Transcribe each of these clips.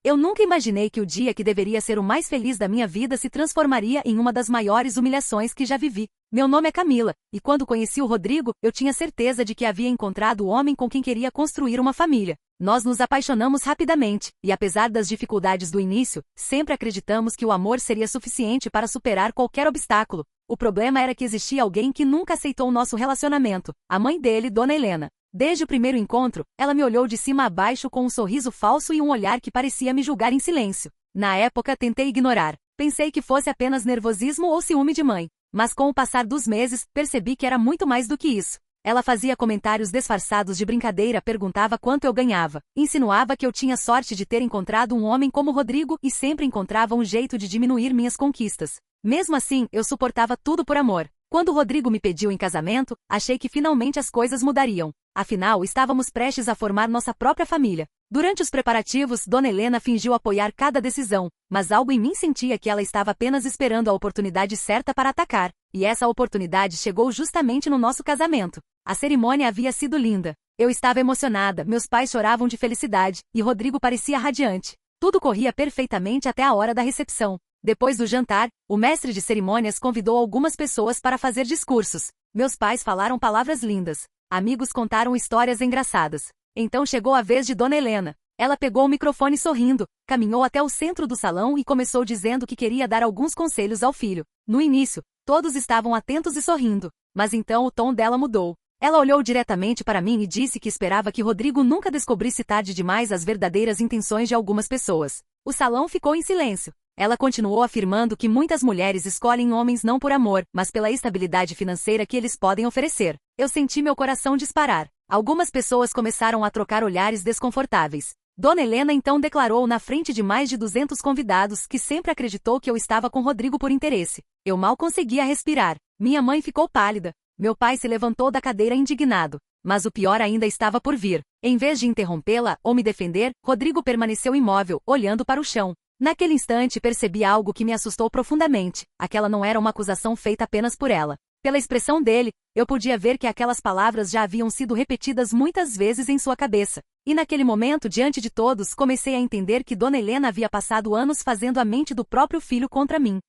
Eu nunca imaginei que o dia que deveria ser o mais feliz da minha vida se transformaria em uma das maiores humilhações que já vivi. Meu nome é Camila, e quando conheci o Rodrigo, eu tinha certeza de que havia encontrado o homem com quem queria construir uma família. Nós nos apaixonamos rapidamente, e apesar das dificuldades do início, sempre acreditamos que o amor seria suficiente para superar qualquer obstáculo. O problema era que existia alguém que nunca aceitou o nosso relacionamento, a mãe dele, Dona Helena. Desde o primeiro encontro, ela me olhou de cima a baixo com um sorriso falso e um olhar que parecia me julgar em silêncio. Na época, tentei ignorar. Pensei que fosse apenas nervosismo ou ciúme de mãe. Mas com o passar dos meses, percebi que era muito mais do que isso. Ela fazia comentários disfarçados de brincadeira, perguntava quanto eu ganhava, insinuava que eu tinha sorte de ter encontrado um homem como Rodrigo e sempre encontrava um jeito de diminuir minhas conquistas. Mesmo assim, eu suportava tudo por amor. Quando Rodrigo me pediu em casamento, achei que finalmente as coisas mudariam. Afinal, estávamos prestes a formar nossa própria família. Durante os preparativos, Dona Helena fingiu apoiar cada decisão, mas algo em mim sentia que ela estava apenas esperando a oportunidade certa para atacar, e essa oportunidade chegou justamente no nosso casamento. A cerimônia havia sido linda. Eu estava emocionada, meus pais choravam de felicidade, e Rodrigo parecia radiante. Tudo corria perfeitamente até a hora da recepção. Depois do jantar, o mestre de cerimônias convidou algumas pessoas para fazer discursos. Meus pais falaram palavras lindas. Amigos contaram histórias engraçadas. Então chegou a vez de Dona Helena. Ela pegou o microfone sorrindo, caminhou até o centro do salão e começou dizendo que queria dar alguns conselhos ao filho. No início, todos estavam atentos e sorrindo, mas então o tom dela mudou. Ela olhou diretamente para mim e disse que esperava que Rodrigo nunca descobrisse tarde demais as verdadeiras intenções de algumas pessoas. O salão ficou em silêncio. Ela continuou afirmando que muitas mulheres escolhem homens não por amor, mas pela estabilidade financeira que eles podem oferecer. Eu senti meu coração disparar. Algumas pessoas começaram a trocar olhares desconfortáveis. Dona Helena então declarou na frente de mais de 200 convidados que sempre acreditou que eu estava com Rodrigo por interesse. Eu mal conseguia respirar. Minha mãe ficou pálida. Meu pai se levantou da cadeira indignado. Mas o pior ainda estava por vir. Em vez de interrompê-la ou me defender, Rodrigo permaneceu imóvel, olhando para o chão. Naquele instante percebi algo que me assustou profundamente. Aquela não era uma acusação feita apenas por ela. Pela expressão dele, eu podia ver que aquelas palavras já haviam sido repetidas muitas vezes em sua cabeça. E naquele momento, diante de todos, comecei a entender que Dona Helena havia passado anos fazendo a mente do próprio filho contra mim.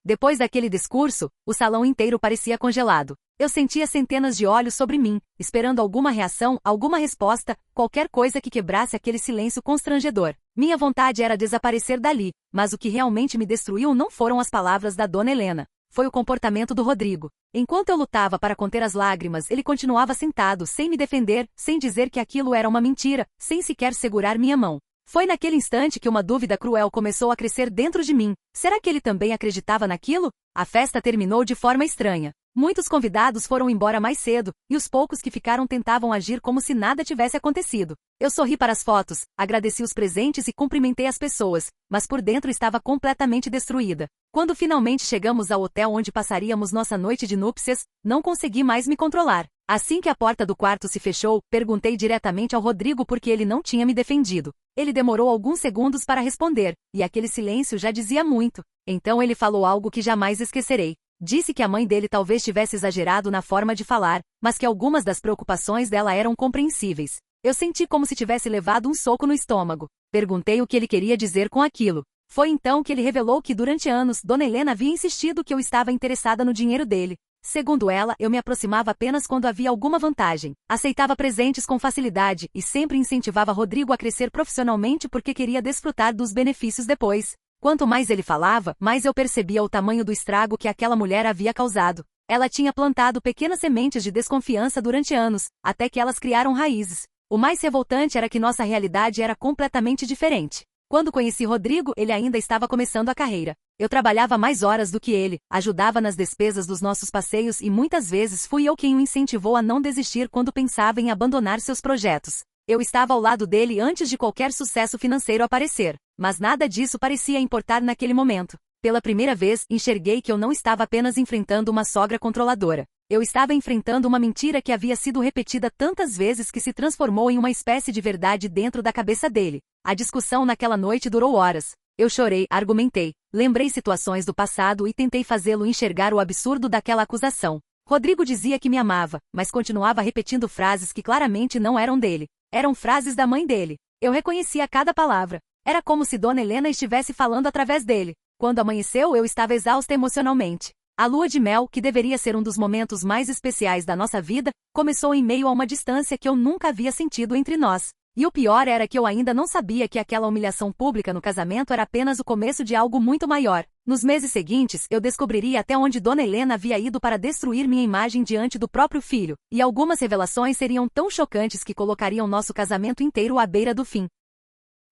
Depois daquele discurso, o salão inteiro parecia congelado. Eu sentia centenas de olhos sobre mim, esperando alguma reação, alguma resposta, qualquer coisa que quebrasse aquele silêncio constrangedor. Minha vontade era desaparecer dali, mas o que realmente me destruiu não foram as palavras da Dona Helena. Foi o comportamento do Rodrigo. Enquanto eu lutava para conter as lágrimas, ele continuava sentado, sem me defender, sem dizer que aquilo era uma mentira, sem sequer segurar minha mão. Foi naquele instante que uma dúvida cruel começou a crescer dentro de mim. Será que ele também acreditava naquilo? A festa terminou de forma estranha. Muitos convidados foram embora mais cedo, e os poucos que ficaram tentavam agir como se nada tivesse acontecido. Eu sorri para as fotos, agradeci os presentes e cumprimentei as pessoas, mas por dentro estava completamente destruída. Quando finalmente chegamos ao hotel onde passaríamos nossa noite de núpcias, não consegui mais me controlar. Assim que a porta do quarto se fechou, perguntei diretamente ao Rodrigo por que ele não tinha me defendido. Ele demorou alguns segundos para responder, e aquele silêncio já dizia muito. Então ele falou algo que jamais esquecerei. Disse que a mãe dele talvez tivesse exagerado na forma de falar, mas que algumas das preocupações dela eram compreensíveis. Eu senti como se tivesse levado um soco no estômago. Perguntei o que ele queria dizer com aquilo. Foi então que ele revelou que durante anos Dona Helena havia insistido que eu estava interessada no dinheiro dele. Segundo ela, eu me aproximava apenas quando havia alguma vantagem. Aceitava presentes com facilidade e sempre incentivava Rodrigo a crescer profissionalmente porque queria desfrutar dos benefícios depois. Quanto mais ele falava, mais eu percebia o tamanho do estrago que aquela mulher havia causado. Ela tinha plantado pequenas sementes de desconfiança durante anos, até que elas criaram raízes. O mais revoltante era que nossa realidade era completamente diferente. Quando conheci Rodrigo, ele ainda estava começando a carreira. Eu trabalhava mais horas do que ele, ajudava nas despesas dos nossos passeios e muitas vezes fui eu quem o incentivou a não desistir quando pensava em abandonar seus projetos. Eu estava ao lado dele antes de qualquer sucesso financeiro aparecer, mas nada disso parecia importar naquele momento. Pela primeira vez, enxerguei que eu não estava apenas enfrentando uma sogra controladora. Eu estava enfrentando uma mentira que havia sido repetida tantas vezes que se transformou em uma espécie de verdade dentro da cabeça dele. A discussão naquela noite durou horas. Eu chorei, argumentei, lembrei situações do passado e tentei fazê-lo enxergar o absurdo daquela acusação. Rodrigo dizia que me amava, mas continuava repetindo frases que claramente não eram dele. Eram frases da mãe dele. Eu reconhecia cada palavra. Era como se Dona Helena estivesse falando através dele. Quando amanheceu, eu estava exausta emocionalmente. A lua de mel, que deveria ser um dos momentos mais especiais da nossa vida, começou em meio a uma distância que eu nunca havia sentido entre nós. E o pior era que eu ainda não sabia que aquela humilhação pública no casamento era apenas o começo de algo muito maior. Nos meses seguintes, eu descobriria até onde Dona Helena havia ido para destruir minha imagem diante do próprio filho, e algumas revelações seriam tão chocantes que colocariam nosso casamento inteiro à beira do fim.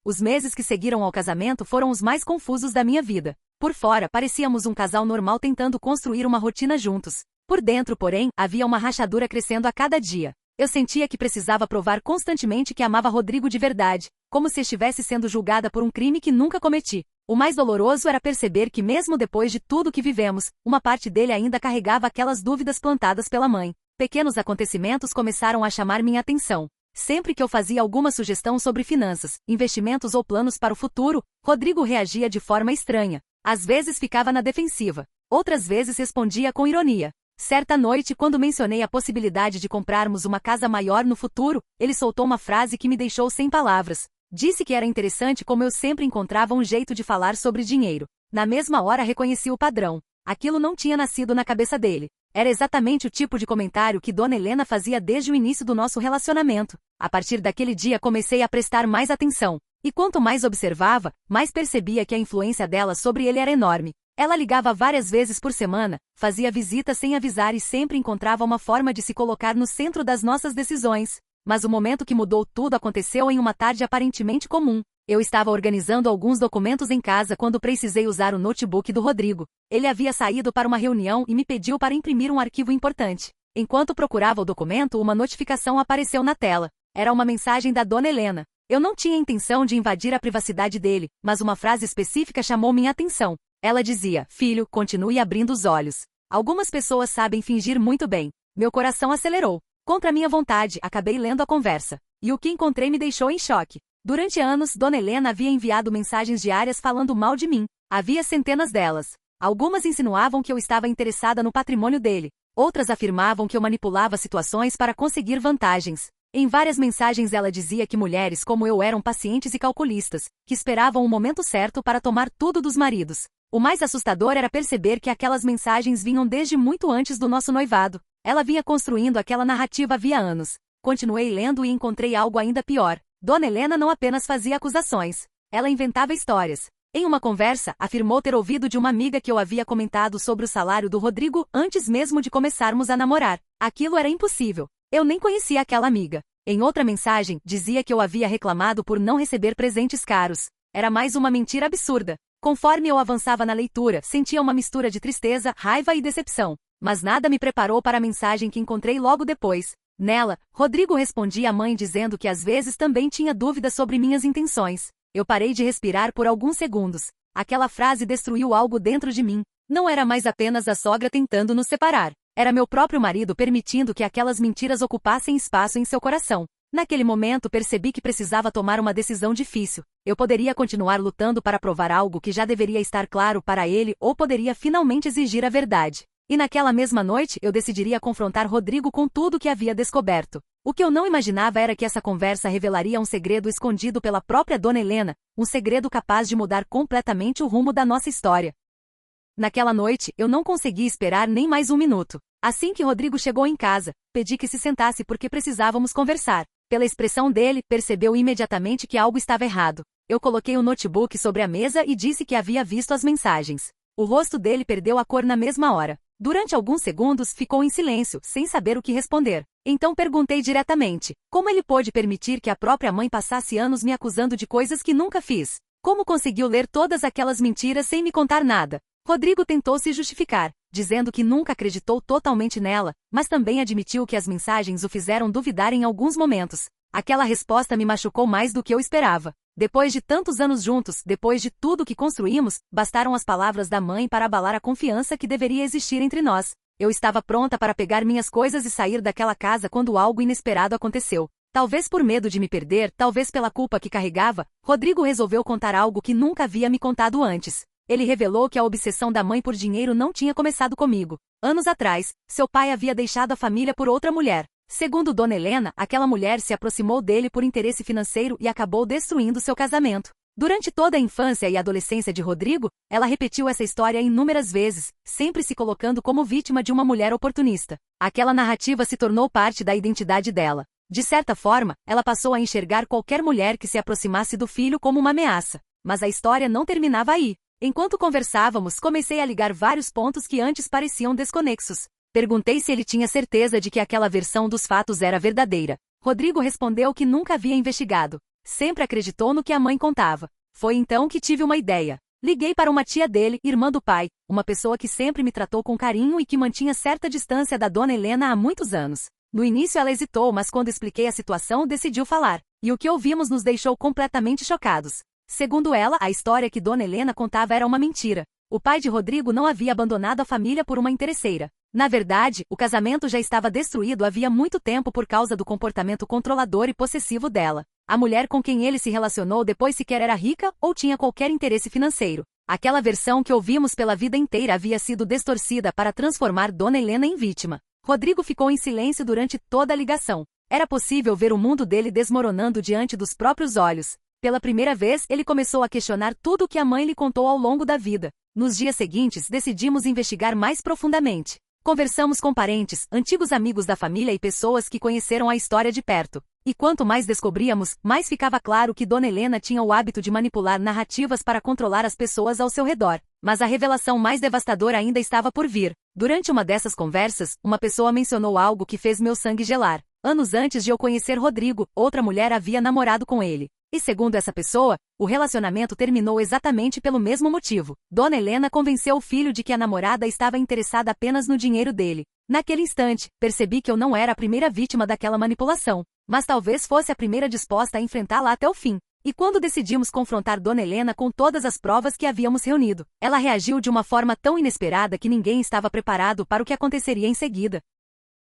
Os meses que seguiram ao casamento foram os mais confusos da minha vida. Por fora, parecíamos um casal normal tentando construir uma rotina juntos. Por dentro, porém, havia uma rachadura crescendo a cada dia. Eu sentia que precisava provar constantemente que amava Rodrigo de verdade, como se estivesse sendo julgada por um crime que nunca cometi. O mais doloroso era perceber que mesmo depois de tudo que vivemos, uma parte dele ainda carregava aquelas dúvidas plantadas pela mãe. Pequenos acontecimentos começaram a chamar minha atenção. Sempre que eu fazia alguma sugestão sobre finanças, investimentos ou planos para o futuro, Rodrigo reagia de forma estranha. Às vezes ficava na defensiva, outras vezes respondia com ironia. Certa noite, quando mencionei a possibilidade de comprarmos uma casa maior no futuro, ele soltou uma frase que me deixou sem palavras. Disse que era interessante como eu sempre encontrava um jeito de falar sobre dinheiro. Na mesma hora reconheci o padrão. Aquilo não tinha nascido na cabeça dele. Era exatamente o tipo de comentário que Dona Helena fazia desde o início do nosso relacionamento. A partir daquele dia comecei a prestar mais atenção. E quanto mais observava, mais percebia que a influência dela sobre ele era enorme. Ela ligava várias vezes por semana, fazia visitas sem avisar e sempre encontrava uma forma de se colocar no centro das nossas decisões. Mas o momento que mudou tudo aconteceu em uma tarde aparentemente comum. Eu estava organizando alguns documentos em casa quando precisei usar o notebook do Rodrigo. Ele havia saído para uma reunião e me pediu para imprimir um arquivo importante. Enquanto procurava o documento, uma notificação apareceu na tela. Era uma mensagem da Dona Helena. Eu não tinha intenção de invadir a privacidade dele, mas uma frase específica chamou minha atenção. Ela dizia: "Filho, continue abrindo os olhos. Algumas pessoas sabem fingir muito bem." Meu coração acelerou. Contra minha vontade, acabei lendo a conversa. E o que encontrei me deixou em choque. Durante anos, Dona Helena havia enviado mensagens diárias falando mal de mim. Havia centenas delas. Algumas insinuavam que eu estava interessada no patrimônio dele. Outras afirmavam que eu manipulava situações para conseguir vantagens. Em várias mensagens ela dizia que mulheres como eu eram pacientes e calculistas, que esperavam o momento certo para tomar tudo dos maridos. O mais assustador era perceber que aquelas mensagens vinham desde muito antes do nosso noivado. Ela vinha construindo aquela narrativa havia anos. Continuei lendo e encontrei algo ainda pior. Dona Helena não apenas fazia acusações. Ela inventava histórias. Em uma conversa, afirmou ter ouvido de uma amiga que eu havia comentado sobre o salário do Rodrigo antes mesmo de começarmos a namorar. Aquilo era impossível. Eu nem conhecia aquela amiga. Em outra mensagem, dizia que eu havia reclamado por não receber presentes caros. Era mais uma mentira absurda. Conforme eu avançava na leitura, sentia uma mistura de tristeza, raiva e decepção. Mas nada me preparou para a mensagem que encontrei logo depois. Nela, Rodrigo respondia à mãe dizendo que às vezes também tinha dúvidas sobre minhas intenções. Eu parei de respirar por alguns segundos. Aquela frase destruiu algo dentro de mim. Não era mais apenas a sogra tentando nos separar. Era meu próprio marido permitindo que aquelas mentiras ocupassem espaço em seu coração. Naquele momento percebi que precisava tomar uma decisão difícil. Eu poderia continuar lutando para provar algo que já deveria estar claro para ele ou poderia finalmente exigir a verdade. E naquela mesma noite eu decidiria confrontar Rodrigo com tudo o que havia descoberto. O que eu não imaginava era que essa conversa revelaria um segredo escondido pela própria Dona Helena, um segredo capaz de mudar completamente o rumo da nossa história. Naquela noite, eu não consegui esperar nem mais um minuto. Assim que Rodrigo chegou em casa, pedi que se sentasse porque precisávamos conversar. Pela expressão dele, percebeu imediatamente que algo estava errado. Eu coloquei o notebook sobre a mesa e disse que havia visto as mensagens. O rosto dele perdeu a cor na mesma hora. Durante alguns segundos ficou em silêncio, sem saber o que responder. Então perguntei diretamente: como ele pôde permitir que a própria mãe passasse anos me acusando de coisas que nunca fiz? Como conseguiu ler todas aquelas mentiras sem me contar nada? Rodrigo tentou se justificar, dizendo que nunca acreditou totalmente nela, mas também admitiu que as mensagens o fizeram duvidar em alguns momentos. Aquela resposta me machucou mais do que eu esperava. Depois de tantos anos juntos, depois de tudo que construímos, bastaram as palavras da mãe para abalar a confiança que deveria existir entre nós. Eu estava pronta para pegar minhas coisas e sair daquela casa quando algo inesperado aconteceu. Talvez por medo de me perder, talvez pela culpa que carregava, Rodrigo resolveu contar algo que nunca havia me contado antes. Ele revelou que a obsessão da mãe por dinheiro não tinha começado comigo. Anos atrás, seu pai havia deixado a família por outra mulher. Segundo Dona Helena, aquela mulher se aproximou dele por interesse financeiro e acabou destruindo seu casamento. Durante toda a infância e adolescência de Rodrigo, ela repetiu essa história inúmeras vezes, sempre se colocando como vítima de uma mulher oportunista. Aquela narrativa se tornou parte da identidade dela. De certa forma, ela passou a enxergar qualquer mulher que se aproximasse do filho como uma ameaça. Mas a história não terminava aí. Enquanto conversávamos, comecei a ligar vários pontos que antes pareciam desconexos. Perguntei se ele tinha certeza de que aquela versão dos fatos era verdadeira. Rodrigo respondeu que nunca havia investigado. Sempre acreditou no que a mãe contava. Foi então que tive uma ideia. Liguei para uma tia dele, irmã do pai, uma pessoa que sempre me tratou com carinho e que mantinha certa distância da dona Helena há muitos anos. No início ela hesitou, mas quando expliquei a situação, decidiu falar. E o que ouvimos nos deixou completamente chocados. Segundo ela, a história que dona Helena contava era uma mentira. O pai de Rodrigo não havia abandonado a família por uma interesseira. Na verdade, o casamento já estava destruído havia muito tempo por causa do comportamento controlador e possessivo dela. A mulher com quem ele se relacionou depois sequer era rica ou tinha qualquer interesse financeiro. Aquela versão que ouvimos pela vida inteira havia sido distorcida para transformar dona Helena em vítima. Rodrigo ficou em silêncio durante toda a ligação. Era possível ver o mundo dele desmoronando diante dos próprios olhos. Pela primeira vez, ele começou a questionar tudo o que a mãe lhe contou ao longo da vida. Nos dias seguintes, decidimos investigar mais profundamente. Conversamos com parentes, antigos amigos da família e pessoas que conheceram a história de perto. E quanto mais descobríamos, mais ficava claro que dona Helena tinha o hábito de manipular narrativas para controlar as pessoas ao seu redor. Mas a revelação mais devastadora ainda estava por vir. Durante uma dessas conversas, uma pessoa mencionou algo que fez meu sangue gelar. Anos antes de eu conhecer Rodrigo, outra mulher havia namorado com ele. E segundo essa pessoa, o relacionamento terminou exatamente pelo mesmo motivo. Dona Helena convenceu o filho de que a namorada estava interessada apenas no dinheiro dele. Naquele instante, percebi que eu não era a primeira vítima daquela manipulação, mas talvez fosse a primeira disposta a enfrentá-la até o fim. E quando decidimos confrontar Dona Helena com todas as provas que havíamos reunido, ela reagiu de uma forma tão inesperada que ninguém estava preparado para o que aconteceria em seguida.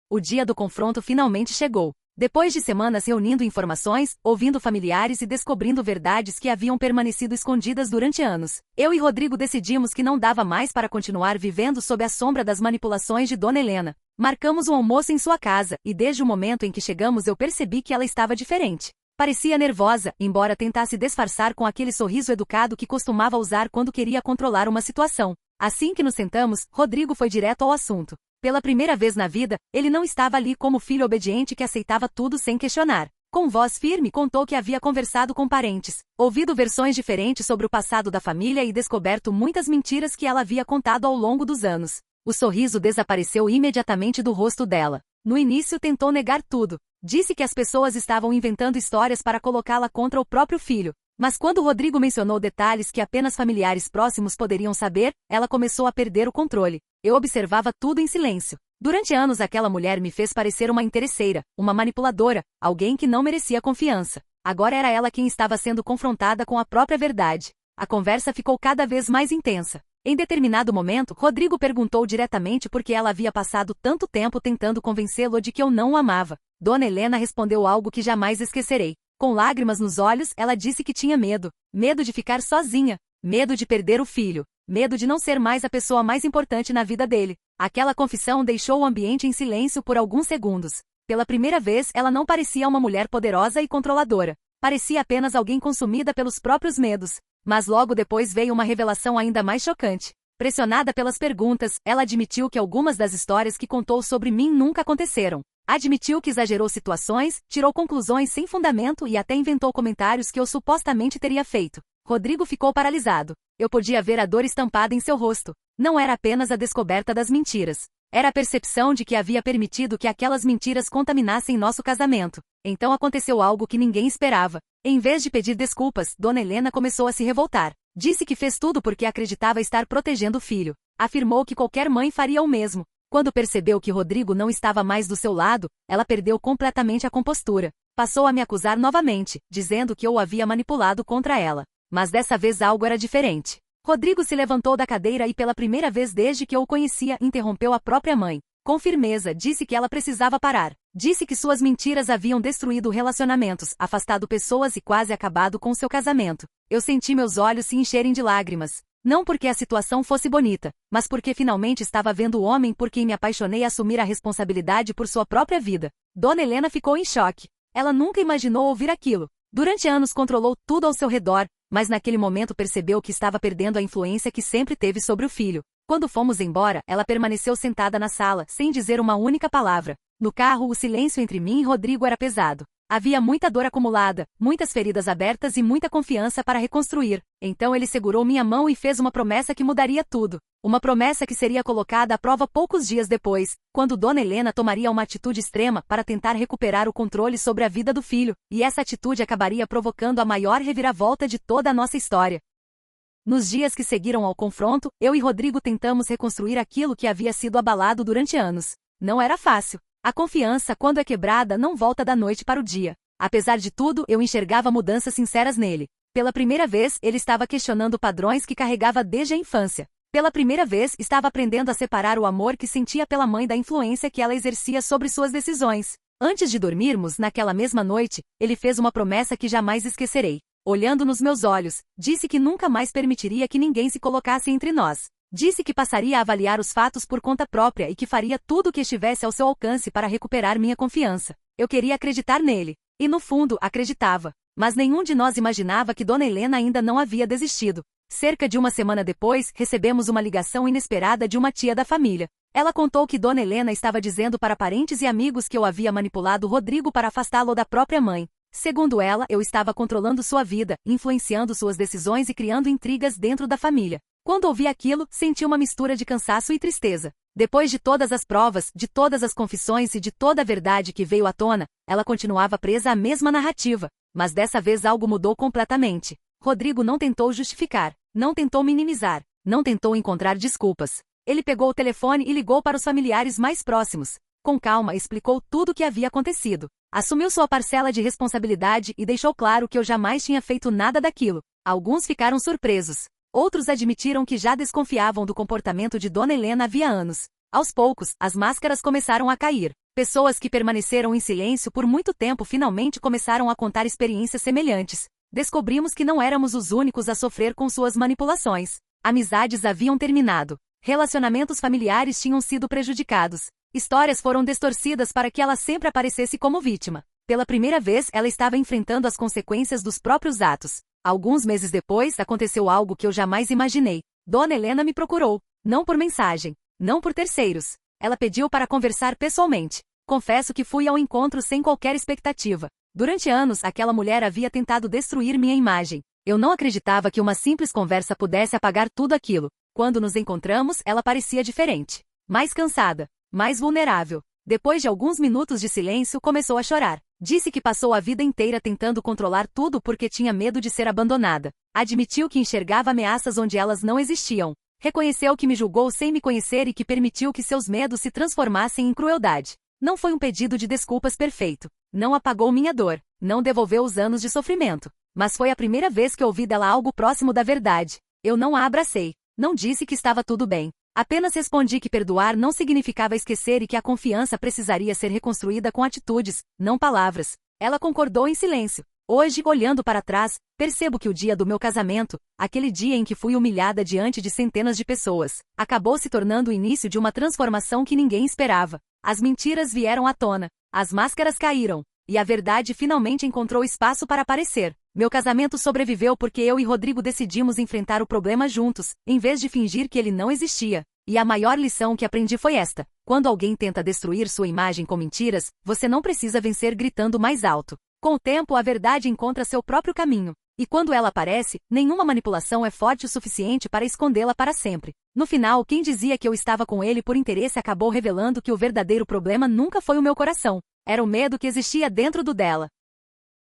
O dia do confronto finalmente chegou. Depois de semanas reunindo informações, ouvindo familiares e descobrindo verdades que haviam permanecido escondidas durante anos, eu e Rodrigo decidimos que não dava mais para continuar vivendo sob a sombra das manipulações de dona Helena. Marcamos um almoço em sua casa, e desde o momento em que chegamos eu percebi que ela estava diferente. Parecia nervosa, embora tentasse disfarçar com aquele sorriso educado que costumava usar quando queria controlar uma situação. Assim que nos sentamos, Rodrigo foi direto ao assunto. Pela primeira vez na vida, ele não estava ali como filho obediente que aceitava tudo sem questionar. Com voz firme, contou que havia conversado com parentes, ouvido versões diferentes sobre o passado da família e descoberto muitas mentiras que ela havia contado ao longo dos anos. O sorriso desapareceu imediatamente do rosto dela. No início tentou negar tudo. Disse que as pessoas estavam inventando histórias para colocá-la contra o próprio filho. Mas quando Rodrigo mencionou detalhes que apenas familiares próximos poderiam saber, ela começou a perder o controle. Eu observava tudo em silêncio. Durante anos aquela mulher me fez parecer uma interesseira, uma manipuladora, alguém que não merecia confiança. Agora era ela quem estava sendo confrontada com a própria verdade. A conversa ficou cada vez mais intensa. Em determinado momento, Rodrigo perguntou diretamente por que ela havia passado tanto tempo tentando convencê-lo de que eu não o amava. Dona Helena respondeu algo que jamais esquecerei. Com lágrimas nos olhos, ela disse que tinha medo. Medo de ficar sozinha. Medo de perder o filho. Medo de não ser mais a pessoa mais importante na vida dele. Aquela confissão deixou o ambiente em silêncio por alguns segundos. Pela primeira vez, ela não parecia uma mulher poderosa e controladora. Parecia apenas alguém consumida pelos próprios medos. Mas logo depois veio uma revelação ainda mais chocante. Pressionada pelas perguntas, ela admitiu que algumas das histórias que contou sobre mim nunca aconteceram. Admitiu que exagerou situações, tirou conclusões sem fundamento e até inventou comentários que eu supostamente teria feito. Rodrigo ficou paralisado. Eu podia ver a dor estampada em seu rosto. Não era apenas a descoberta das mentiras. Era a percepção de que havia permitido que aquelas mentiras contaminassem nosso casamento. Então aconteceu algo que ninguém esperava. Em vez de pedir desculpas, dona Helena começou a se revoltar. Disse que fez tudo porque acreditava estar protegendo o filho. Afirmou que qualquer mãe faria o mesmo. Quando percebeu que Rodrigo não estava mais do seu lado, ela perdeu completamente a compostura. Passou a me acusar novamente, dizendo que eu o havia manipulado contra ela. Mas dessa vez algo era diferente. Rodrigo se levantou da cadeira e pela primeira vez desde que eu o conhecia, interrompeu a própria mãe. Com firmeza, disse que ela precisava parar. Disse que suas mentiras haviam destruído relacionamentos, afastado pessoas e quase acabado com seu casamento. Eu senti meus olhos se encherem de lágrimas. Não porque a situação fosse bonita, mas porque finalmente estava vendo o homem por quem me apaixonei assumir a responsabilidade por sua própria vida. Dona Helena ficou em choque. Ela nunca imaginou ouvir aquilo. Durante anos controlou tudo ao seu redor, mas naquele momento percebeu que estava perdendo a influência que sempre teve sobre o filho. Quando fomos embora, ela permaneceu sentada na sala, sem dizer uma única palavra. No carro, o silêncio entre mim e Rodrigo era pesado. Havia muita dor acumulada, muitas feridas abertas e muita confiança para reconstruir. Então ele segurou minha mão e fez uma promessa que mudaria tudo. Uma promessa que seria colocada à prova poucos dias depois, quando Dona Helena tomaria uma atitude extrema para tentar recuperar o controle sobre a vida do filho, e essa atitude acabaria provocando a maior reviravolta de toda a nossa história. Nos dias que seguiram ao confronto, eu e Rodrigo tentamos reconstruir aquilo que havia sido abalado durante anos. Não era fácil. A confiança, quando é quebrada, não volta da noite para o dia. Apesar de tudo, eu enxergava mudanças sinceras nele. Pela primeira vez, ele estava questionando padrões que carregava desde a infância. Pela primeira vez, estava aprendendo a separar o amor que sentia pela mãe da influência que ela exercia sobre suas decisões. Antes de dormirmos, naquela mesma noite, ele fez uma promessa que jamais esquecerei. Olhando nos meus olhos, disse que nunca mais permitiria que ninguém se colocasse entre nós. Disse que passaria a avaliar os fatos por conta própria e que faria tudo o que estivesse ao seu alcance para recuperar minha confiança. Eu queria acreditar nele. E no fundo, acreditava. Mas nenhum de nós imaginava que Dona Helena ainda não havia desistido. Cerca de uma semana depois, recebemos uma ligação inesperada de uma tia da família. Ela contou que Dona Helena estava dizendo para parentes e amigos que eu havia manipulado Rodrigo para afastá-lo da própria mãe. Segundo ela, eu estava controlando sua vida, influenciando suas decisões e criando intrigas dentro da família. Quando ouvi aquilo, senti uma mistura de cansaço e tristeza. Depois de todas as provas, de todas as confissões e de toda a verdade que veio à tona, ela continuava presa à mesma narrativa. Mas dessa vez algo mudou completamente. Rodrigo não tentou justificar, não tentou minimizar, não tentou encontrar desculpas. Ele pegou o telefone e ligou para os familiares mais próximos. Com calma, explicou tudo o que havia acontecido. Assumiu sua parcela de responsabilidade e deixou claro que eu jamais tinha feito nada daquilo. Alguns ficaram surpresos. Outros admitiram que já desconfiavam do comportamento de Dona Helena havia anos. Aos poucos, as máscaras começaram a cair. Pessoas que permaneceram em silêncio por muito tempo finalmente começaram a contar experiências semelhantes. Descobrimos que não éramos os únicos a sofrer com suas manipulações. Amizades haviam terminado. Relacionamentos familiares tinham sido prejudicados. Histórias foram distorcidas para que ela sempre aparecesse como vítima. Pela primeira vez, ela estava enfrentando as consequências dos próprios atos. Alguns meses depois, aconteceu algo que eu jamais imaginei. Dona Helena me procurou. Não por mensagem. Não por terceiros. Ela pediu para conversar pessoalmente. Confesso que fui ao encontro sem qualquer expectativa. Durante anos, aquela mulher havia tentado destruir minha imagem. Eu não acreditava que uma simples conversa pudesse apagar tudo aquilo. Quando nos encontramos, ela parecia diferente. Mais cansada. Mais vulnerável. Depois de alguns minutos de silêncio, começou a chorar. Disse que passou a vida inteira tentando controlar tudo porque tinha medo de ser abandonada. Admitiu que enxergava ameaças onde elas não existiam. Reconheceu que me julgou sem me conhecer e que permitiu que seus medos se transformassem em crueldade. Não foi um pedido de desculpas perfeito. Não apagou minha dor. Não devolveu os anos de sofrimento. Mas foi a primeira vez que ouvi dela algo próximo da verdade. Eu não a abracei. Não disse que estava tudo bem. Apenas respondi que perdoar não significava esquecer e que a confiança precisaria ser reconstruída com atitudes, não palavras. Ela concordou em silêncio. Hoje, olhando para trás, percebo que o dia do meu casamento, aquele dia em que fui humilhada diante de centenas de pessoas, acabou se tornando o início de uma transformação que ninguém esperava. As mentiras vieram à tona, as máscaras caíram, e a verdade finalmente encontrou espaço para aparecer. Meu casamento sobreviveu porque eu e Rodrigo decidimos enfrentar o problema juntos, em vez de fingir que ele não existia. E a maior lição que aprendi foi esta: quando alguém tenta destruir sua imagem com mentiras, você não precisa vencer gritando mais alto. Com o tempo, a verdade encontra seu próprio caminho. E quando ela aparece, nenhuma manipulação é forte o suficiente para escondê-la para sempre. No final, quem dizia que eu estava com ele por interesse acabou revelando que o verdadeiro problema nunca foi o meu coração. Era o medo que existia dentro do dela.